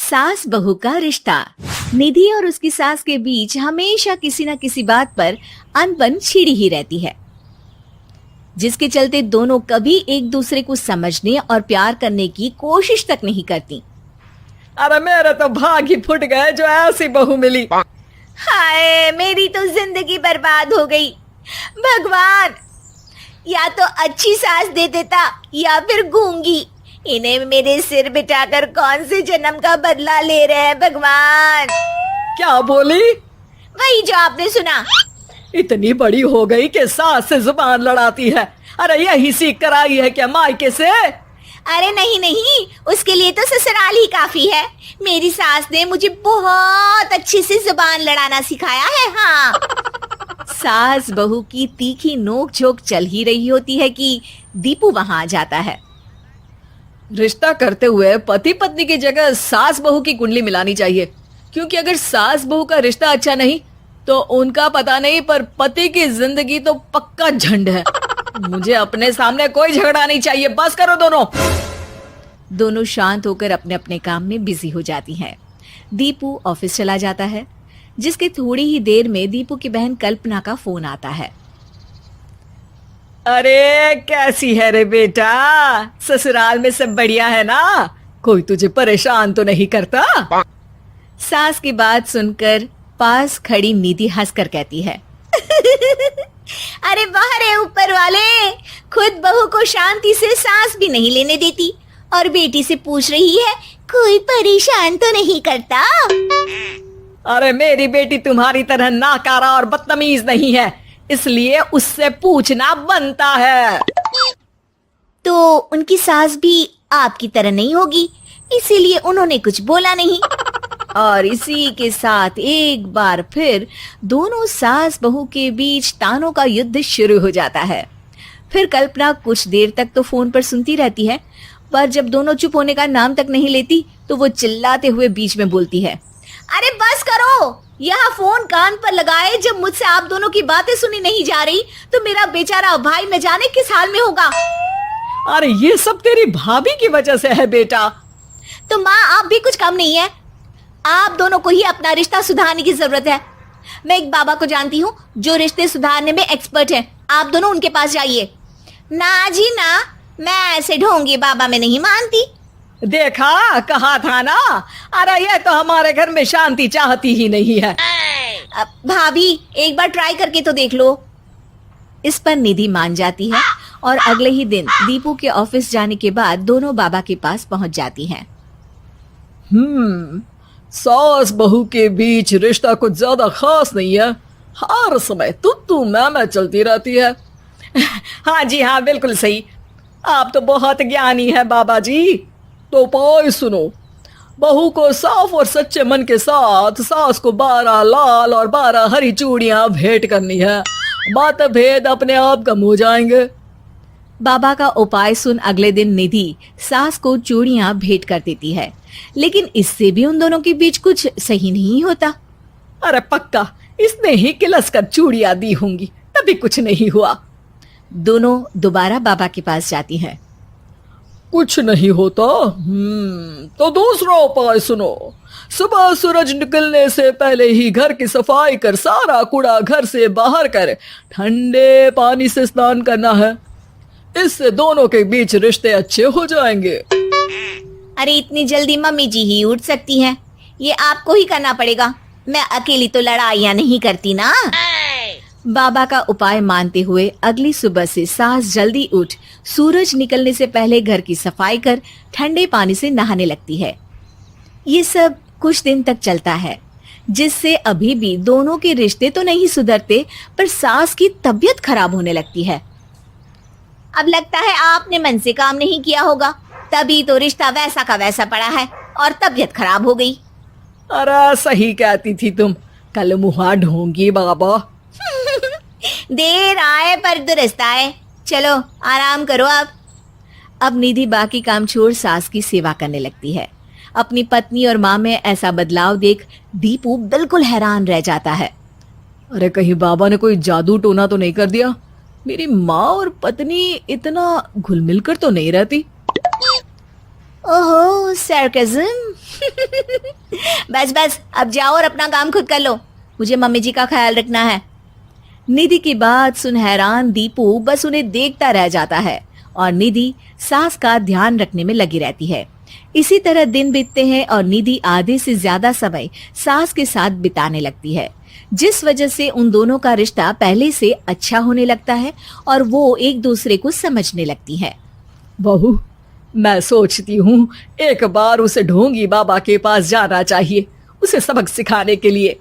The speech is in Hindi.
सास बहू का रिश्ता। निधि और उसकी सास के बीच हमेशा किसी न किसी बात पर अनबन छिड़ी ही रहती है, जिसके चलते दोनों कभी एक दूसरे को समझने और प्यार करने की कोशिश तक नहीं करती। अरे मेरे तो भाग ही फुट गए जो ऐसी बहू मिली। हाय, मेरी तो जिंदगी बर्बाद हो गई। भगवान, या तो अच्छी सास दे देता या फिर गूंगी। इन्हें मेरे सिर बिठाकर कौन से जन्म का बदला ले रहे हैं भगवान। क्या बोली? वही जो आपने सुना। इतनी बड़ी हो गई कि सास से जुबान लड़ाती है। अरे यही सीख कर आई है क्या मायके से? अरे नहीं नहीं, उसके लिए तो ससुराल ही काफी है। मेरी सास ने मुझे बहुत अच्छे से जुबान लड़ाना सिखाया है। हाँ। सास बहू की तीखी नोक झोंक चल ही रही होती है कि दीपू वहां आ जाता है। रिश्ता करते हुए पति पत्नी की जगह सास बहू की कुंडली मिलानी चाहिए, क्योंकि अगर सास बहू का रिश्ता अच्छा नहीं तो उनका पता नहीं, पर पति की जिंदगी तो पक्का झंड है। मुझे अपने सामने कोई झगड़ा नहीं चाहिए, बस करो दोनों। दोनों शांत होकर अपने अपने काम में बिजी हो जाती हैं। दीपू ऑफिस चला जाता है, जिसके थोड़ी ही देर में दीपू की बहन कल्पना का फोन आता है। अरे कैसी है रे बेटा? ससुराल में सब बढ़िया है ना? कोई तुझे परेशान तो नहीं करता? सास की बात सुनकर पास खड़ी निधि हंसकर कहती है, अरे बाहर है ऊपर वाले, खुद बहू को शांति से सांस भी नहीं लेने देती और बेटी से पूछ रही है कोई परेशान तो नहीं करता। अरे मेरी बेटी तुम्हारी तरह नाकारा और बदतमीज नहीं है, इसलिए उससे पूछना बनता है। तो उनकी सास भी आपकी तरह नहीं होगी, इसीलिए उन्होंने कुछ बोला नहीं। और इसी के साथ एक बार फिर दोनों सास बहू के बीच तानों का युद्ध शुरू हो जाता है। फिर कल्पना कुछ देर तक तो फोन पर सुनती रहती है, पर जब दोनों चुप होने का नाम तक नहीं लेती तो वो चिल्लाते हुए बीच में बोलती है, अरे बस करो, यह फोन कान पर लगाए जब मुझसे आप दोनों की बातें सुनी नहीं जा रही तो मेरा बेचारा भाई न जाने किस हाल में होगा। अरे ये सब तेरी भाभी की वजह से है बेटा। तो माँ, आप भी कुछ कम नहीं है। आप दोनों को ही अपना रिश्ता सुधारने की जरूरत है। मैं एक बाबा को जानती हूँ जो रिश्ते सुधारने में एक्सपर्ट हैं। आप दोनों उनके पास जाइए। ना जी ना, मैं ऐसे ढोंगी बाबा में नहीं मानती। देखा, कहा था ना। अरे ये तो हमारे घर में शांति चाहती ही नहीं है। भाभी, एक बार ट्राई करके तो देख लो। इस पर निधि मान जाती है और अगले ही दिन दीपू के ऑफिस जाने के बाद दोनों बाबा के पास पहुंच जाती हैं। सास बहू के बीच रिश्ता कुछ ज्यादा खास नहीं है। हर समय तू मैं चलती रहती है। हाँ जी हाँ, बिल्कुल सही। आप तो बहुत ज्ञानी है बाबा जी। तो उपाय सुनो, बहू को साफ और सच्चे मन के साथ सास को 12 लाल और 12 हरी चूड़ियां भेंट करनी है। मतभेद अपने आप कम हो जाएंगे। बाबा का उपाय सुन अगले दिन निधि सास को चूड़ियां भेंट कर देती है, लेकिन इससे भी उन दोनों के बीच कुछ सही नहीं होता। अरे पक्का इसने ही किलस कर चूड़ियां दी होंगी, तभी कुछ नहीं हुआ। दोनों दोबारा बाबा के पास जाती हैं। कुछ नहीं होता। तो दूसरा उपाय सुनो। सुबह सूरज निकलने से पहले ही घर की सफाई कर सारा कूड़ा घर से बाहर कर ठंडे पानी से स्नान करना है। इससे दोनों के बीच रिश्ते अच्छे हो जाएंगे। अरे इतनी जल्दी मम्मी जी ही उठ सकती हैं? ये आपको ही करना पड़ेगा। मैं अकेली तो लड़ाइयाँ नहीं करती ना। बाबा का उपाय मानते हुए अगली सुबह से सास जल्दी उठ सूरज निकलने से पहले घर की सफाई कर ठंडे पानी से नहाने लगती है। ये सब कुछ दिन तक चलता है, जिससे अभी भी दोनों के रिश्ते तो नहीं सुधरते, पर सास की तबीयत खराब होने लगती है। अब लगता है आपने मन से काम नहीं किया होगा, तभी तो रिश्ता वैसा का वैसा पड़ा है और तबीयत खराब हो गई। अरे सही कहती थी तुम, कल मुहा ढोंगी बाबा। देर आए पर दुरुस्त आए। चलो आराम करो आप। अब निधि बाकी काम छोड़ सास की सेवा करने लगती है। अपनी पत्नी और माँ में ऐसा बदलाव देख दीपू बिल्कुल हैरान रह जाता है। अरे कहीं बाबा ने कोई जादू टोना तो नहीं कर दिया? मेरी माँ और पत्नी इतना घुल मिल कर तो नहीं रहती। ओहो, सरकाज़म। बस बस अब जाओ और अपना काम खुद कर लो, मुझे मम्मी जी का ख्याल रखना है। निधि की बात सुन हैरान दीपू बस उन्हें देखता रह जाता है और निधि सास का ध्यान रखने में लगी रहती है। इसी तरह दिन बीतते हैं और निधि आधे से ज्यादा समय सास के साथ बिताने लगती है, जिस वजह से उन दोनों का रिश्ता पहले से अच्छा होने लगता है और वो एक दूसरे को समझने लगती है। बहू, मैं सोचती हूँ एक बार उसे ढोंगी बाबा के पास जाना चाहिए, उसे सबक सिखाने के लिए।